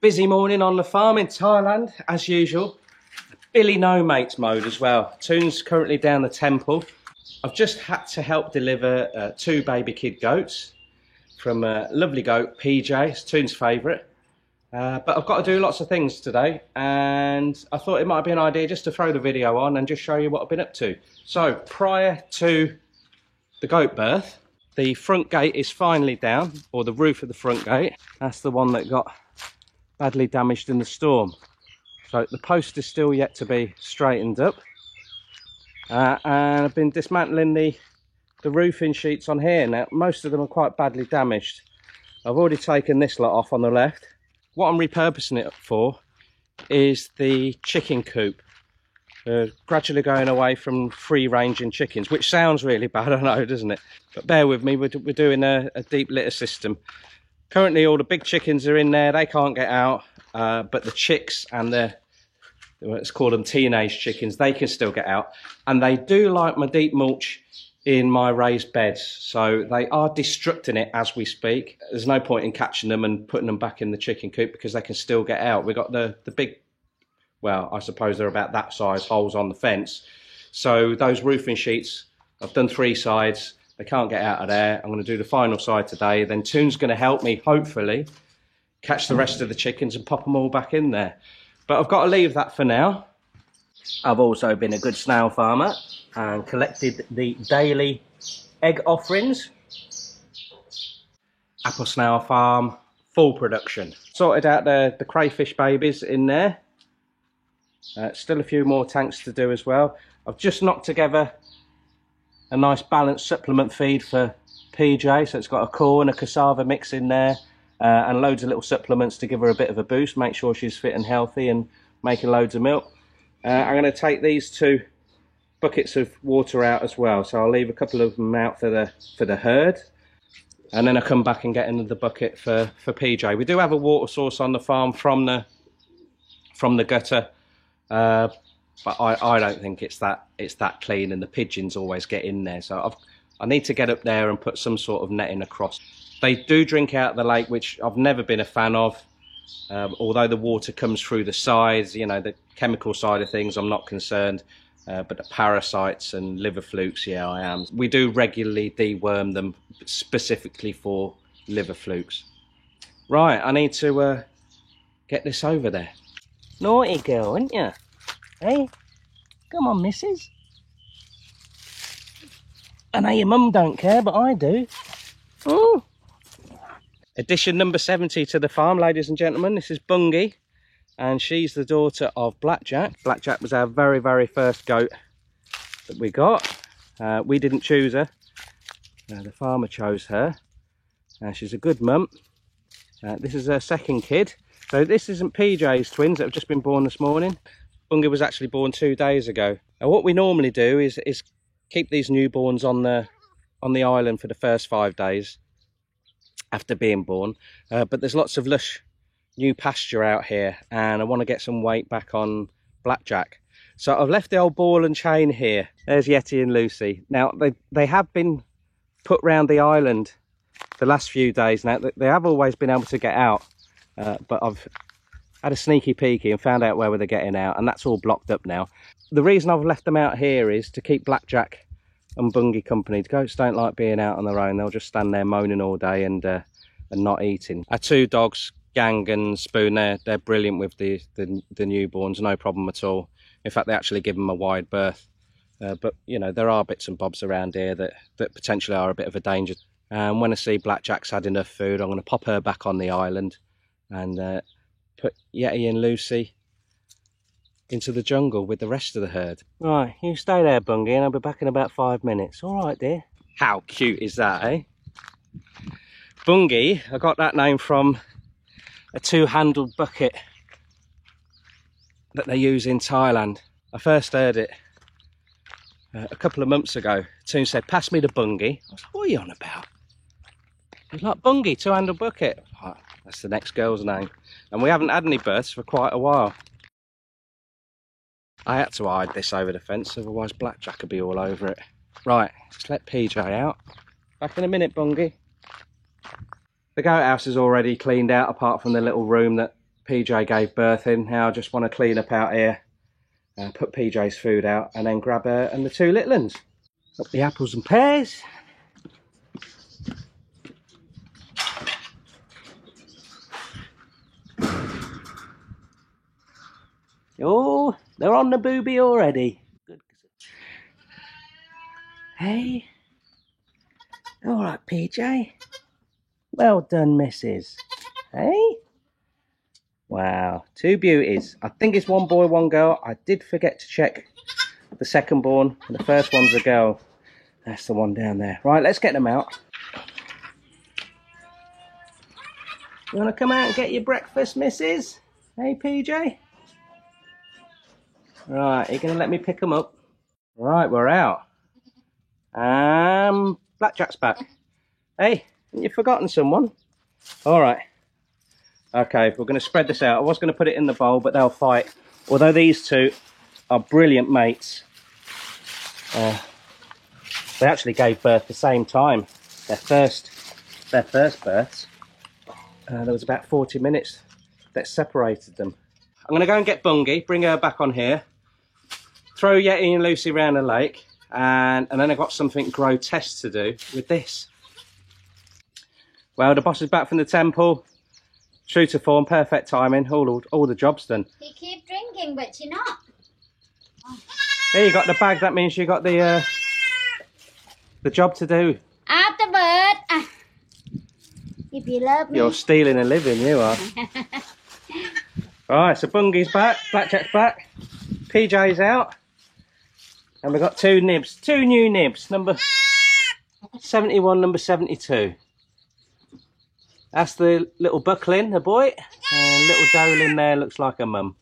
Busy morning on the farm in Thailand, as usual. Billy no mates mode as well. Toon's currently down the temple. I've just had to help deliver 2 baby kid goats from a lovely goat, PJ. It's Toon's favourite. But I've got to do lots of things today, and I thought it might be an idea just to throw the video on and just show you what I've been up to. So prior to the goat birth, the front gate is finally down, or the roof of the front gate. That's the one that got badly damaged in the storm. So the post is still yet to be straightened up. And I've been dismantling the roofing sheets on here. Now, most of them are quite badly damaged. I've already taken this lot off on the left. What I'm repurposing it for is the chicken coop. Gradually going away from free-ranging chickens, which sounds really bad, I know, doesn't it? But bear with me, we're doing a deep litter system. Currently, all the big chickens are in there, they can't get out, but the chicks and let's call them teenage chickens, they can still get out. And they do like my deep mulch in my raised beds, so they are destructing it as we speak. There's no point in catching them and putting them back in the chicken coop because they can still get out. We've got the big, well, I suppose they're about that size, holes on the fence. So those roofing sheets, I've done 3 sides. They can't get out of there. I'm going to do the final side today. Then Toon's going to help me, hopefully, catch the rest of the chickens and pop them all back in there. But I've got to leave that for now. I've also been a good snail farmer and collected the daily egg offerings. Apple snail farm, full production. Sorted out the crayfish babies in there. Still a few more tanks to do as well. I've just knocked together a nice balanced supplement feed for PJ. So it's got a corn, a cassava mix in there, and loads of little supplements to give her a bit of a boost, make sure she's fit and healthy and making loads of milk. I'm going to take these 2 buckets of water out as well. So I'll leave a couple of them out for the herd. And then I'll come back and get into the bucket for PJ. We do have a water source on the farm from the gutter. But I don't think it's that clean, and the pigeons always get in there. So I need to get up there and put some sort of netting across. They do drink out the lake, which I've never been a fan of. Although the water comes through the sides, you know, the chemical side of things, I'm not concerned. But the parasites and liver flukes, yeah, I am. We do regularly deworm them specifically for liver flukes. Right, I need to get this over there. Naughty girl, aren't you? Hey, come on, missus. I know your mum don't care, but I do. Oh. Addition number 70 to the farm, ladies and gentlemen. This is Bungie, and she's the daughter of Blackjack. Blackjack was our very, very first goat that we got. We didn't choose her. The farmer chose her. She's a good mum. This is her second kid. So this isn't PJ's twins that have just been born this morning. Bungie was actually born 2 days ago. Now what we normally do is keep these newborns on the island for the first 5 days after being born. But there's lots of lush new pasture out here, and I want to get some weight back on Blackjack. So I've left the old ball and chain here. There's Yeti and Lucy. Now they have been put round the island the last few days. Now they have always been able to get out, but I've had a sneaky peeky and found out where they're getting out, and that's all blocked up now. The reason I've left them out here is to keep Blackjack and Bungie company. The goats don't like being out on their own. They'll just stand there moaning all day and not eating. Our 2 dogs, Gang and Spoon, they're brilliant with the newborns, no problem at all. In fact, they actually give them a wide berth. But you know, there are bits and bobs around here that potentially are a bit of a danger. And when I see Blackjack's had enough food, I'm going to pop her back on the island and put Yeti and Lucy into the jungle with the rest of the herd. Right, you stay there, Bungie, and I'll be back in about 5 minutes. All right, dear. How cute is that, eh? Bungie, I got that name from a 2-handled bucket that they use in Thailand. I first heard it a couple of months ago. Toon said, pass me the Bungie. I was like, what are you on about? He's like, Bungie, 2-handled bucket. Oh, that's the next girl's name. And we haven't had any births for quite a while. I had to hide this over the fence, otherwise Blackjack would be all over it. Right, let's let PJ out. Back in a minute, Bungie. The goat house is already cleaned out, apart from the little room that PJ gave birth in. Now I just want to clean up out here, put PJ's food out, and then grab her and the two little ones. Up the apples and pears. Oh, they're on the booby already. Good. Hey. All right, PJ. Well done, missus. Hey. Wow, two beauties. I think it's one boy, one girl. I did forget to check the second born. The first one's a girl. That's the one down there. Right, let's get them out. You want to come out and get your breakfast, missus? Hey, PJ? Right, are you going to let me pick them up? Right, we're out. Blackjack's back. Hey, haven't you forgotten someone? All right. Okay, we're going to spread this out. I was going to put it in the bowl, but they'll fight. Although these two are brilliant mates. They actually gave birth the same time. Their first births. There was about 40 minutes that separated them. I'm going to go and get Bungie, bring her back on here, throw Yeti and Lucy around the lake, and then I've got something grotesque to do with this. Well, the boss is back from the temple. True to form, perfect timing, all the job's done. You keep drinking, but you're not. Oh. Here, you got the bag, that means you got the job to do. Afterbirth. If you love me. You're stealing a living, you are. Alright, so Bungie's back, Blackjack's back, PJ's out. And we've got two nibs, two new nibs, number 71, number 72. That's the little buckling, the boy. And little Dolin there looks like a mum.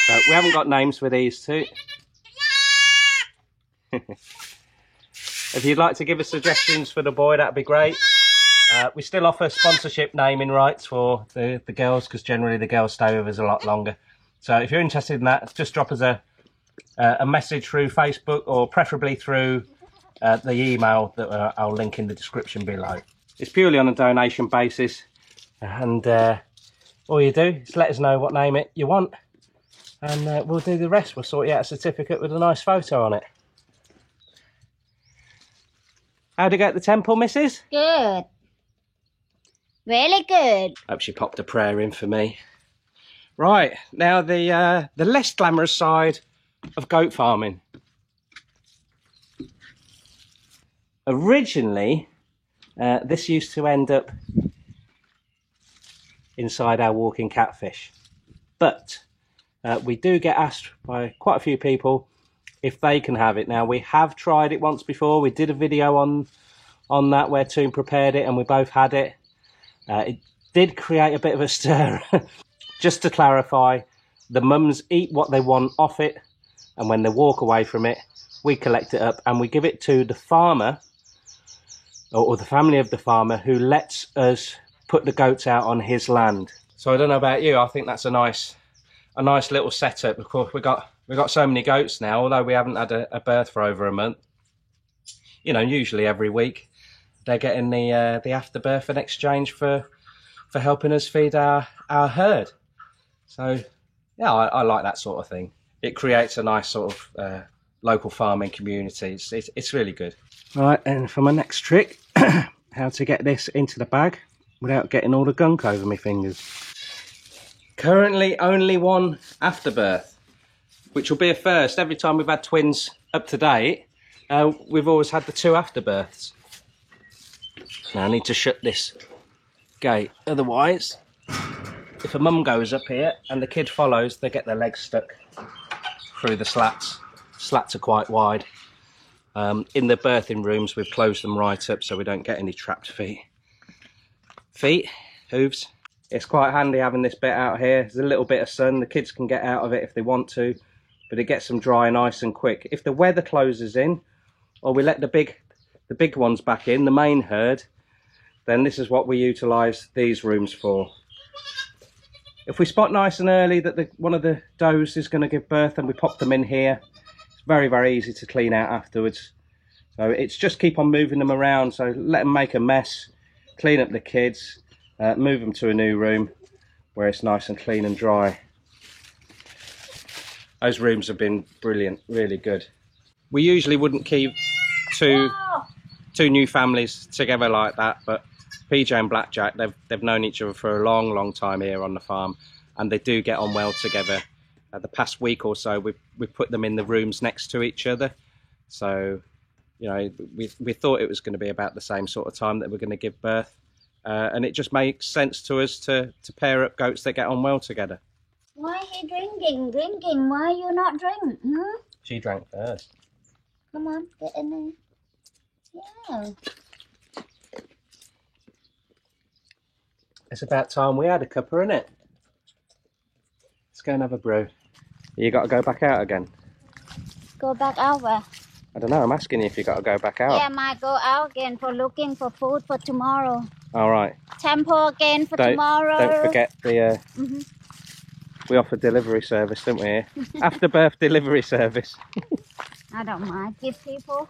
So we haven't got names for these two. If you'd like to give us suggestions for the boy, that'd be great. We still offer sponsorship naming rights for the girls, because generally the girls stay with us a lot longer. So if you're interested in that, just drop us a message through Facebook, or preferably through the email that I'll link in the description below. It's purely on a donation basis, and all you do is let us know what name you want, and we'll do the rest. We'll sort you out a certificate with a nice photo on it. How'd you get the temple, missus? Good. Really good. Hope she popped a prayer in for me. Right, now the less glamorous side of goat farming. Originally, this used to end up inside our walking catfish, but we do get asked by quite a few people if they can have it. Now, we have tried it once before. We did a video on that where Toon prepared it, and we both had it. It did create a bit of a stir. Just to clarify, the mums eat what they want off it, and when they walk away from it, we collect it up and we give it to the farmer, or the family of the farmer, who lets us put the goats out on his land. So I don't know about you, I think that's a nice little setup. Of course, we got so many goats now, although we haven't had a birth for over a month. You know, usually every week they're getting the afterbirth in exchange for helping us feed our herd. So yeah, I like that sort of thing. It creates a nice sort of local farming community. It's really good. Right, and for my next trick, how to get this into the bag without getting all the gunk over my fingers. Currently only one afterbirth, which will be a first. Every time we've had twins up to date, we've always had the two afterbirths. Now I need to shut this gate, otherwise if a mum goes up here and the kid follows, they get their legs stuck through the slats. Slats are quite wide. In the birthing rooms, we've closed them right up so we don't get any trapped feet. Hooves. It's quite handy having this bit out here. There's a little bit of sun. The kids can get out of it if they want to, but it gets them dry nice and quick. If the weather closes in, or we let the big ones back in, the main herd, then this is what we utilise these rooms for. If we spot nice and early that one of the does is going to give birth, and we pop them in here, it's very, very easy to clean out afterwards. So it's just keep on moving them around. So let them make a mess, clean up the kids, move them to a new room where it's nice and clean and dry. Those rooms have been brilliant, really good. We usually wouldn't keep two new families together like that, but PJ and Blackjack, they've known each other for a long time here on the farm, and they do get on well together. The past week or so, we've put them in the rooms next to each other, so you know, we thought it was going to be about the same sort of time that we're going to give birth, and it just makes sense to us to pair up goats that get on well together. Why he drinking? Why you not drink? Hmm? She drank first. Come on, get in there. Yeah. It's about time we had a cuppa, isn't it? Let's go and have a brew. You got to go back out again? Go back out where? I don't know, I'm asking you if you got to go back out. Yeah, I might go out again for looking for food for tomorrow. All right. Temple again for tomorrow. Don't forget the... We offer delivery service, don't we? After birth delivery service. I don't mind. Give people.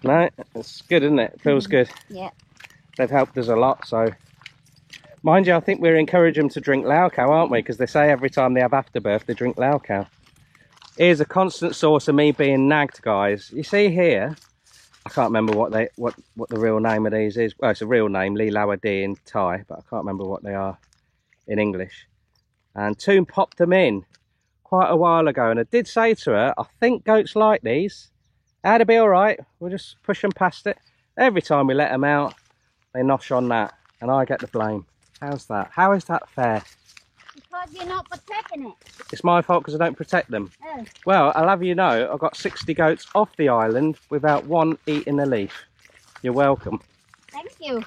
No, it's good, isn't it? It feels good. Yeah. They've helped us a lot, so... Mind you, I think we're encouraging them to drink Lao Cow, aren't we? Because they say every time they have afterbirth, they drink Lao Cow. Here's a constant source of me being nagged, guys. You see here, I can't remember what the real name of these is. Well, it's a real name, Lee Lawadi in Thai, but I can't remember what they are in English. And Toon popped them in quite a while ago, and I did say to her, I think goats like these. That'll be all right. We'll just push them past it. Every time we let them out, they nosh on that, and I get the blame. How's that? How is that fair? Because you're not protecting it. It's my fault because I don't protect them. Oh. Well, I'll have you know, I've got 60 goats off the island without one eating a leaf. You're welcome. Thank you.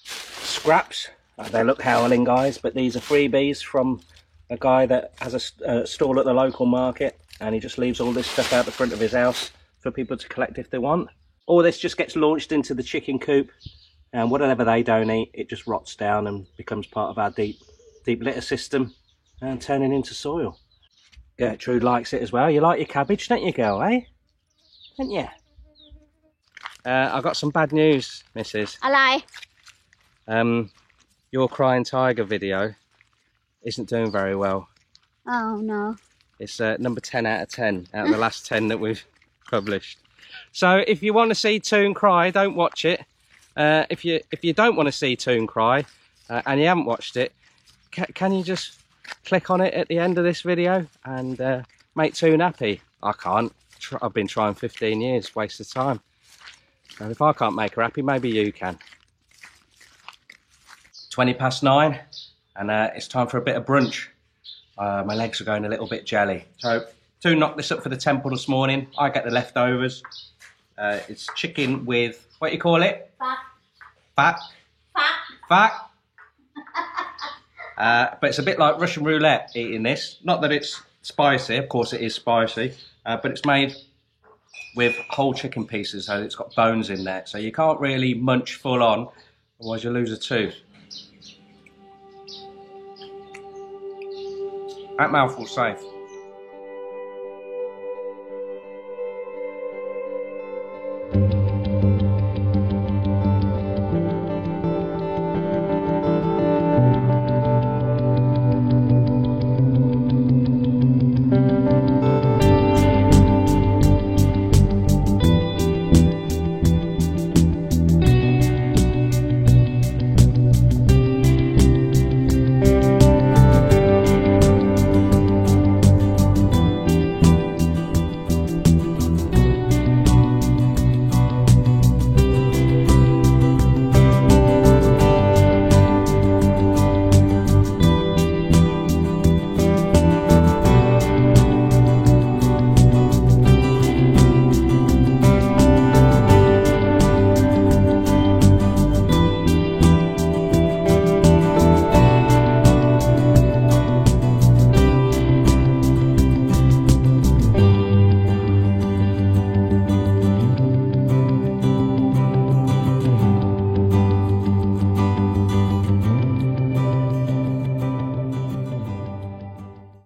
Scraps. They look howling, guys, but these are freebies from a guy that has a stall at the local market, and he just leaves all this stuff out the front of his house for people to collect if they want. All this just gets launched into the chicken coop, and whatever they don't eat, it just rots down and becomes part of our deep litter system and turning into soil. Gertrude likes it as well. You like your cabbage, don't you, girl, eh? Don't you? I've got some bad news, missus. I lie. Your crying tiger video isn't doing very well. Oh no. It's number 10 out of 10 out of the last 10 that we've published. So if you want to see Toon cry, don't watch it. If you don't want to see Toon cry and you haven't watched it, can you just click on it at the end of this video and make Toon happy? I can't. I've been trying 15 years, waste of time. So if I can't make her happy, maybe you can. 9:20, and it's time for a bit of brunch. My legs are going a little bit jelly. So Toon knocked this up for the temple this morning. I get the leftovers. It's chicken with, what do you call it? Fat. Fat? Fat. Fat. But it's a bit like Russian roulette eating this. Not that it's spicy, of course it is spicy, but it's made with whole chicken pieces, so it's got bones in there. So you can't really munch full on, otherwise you lose a tooth. That mouthful's safe.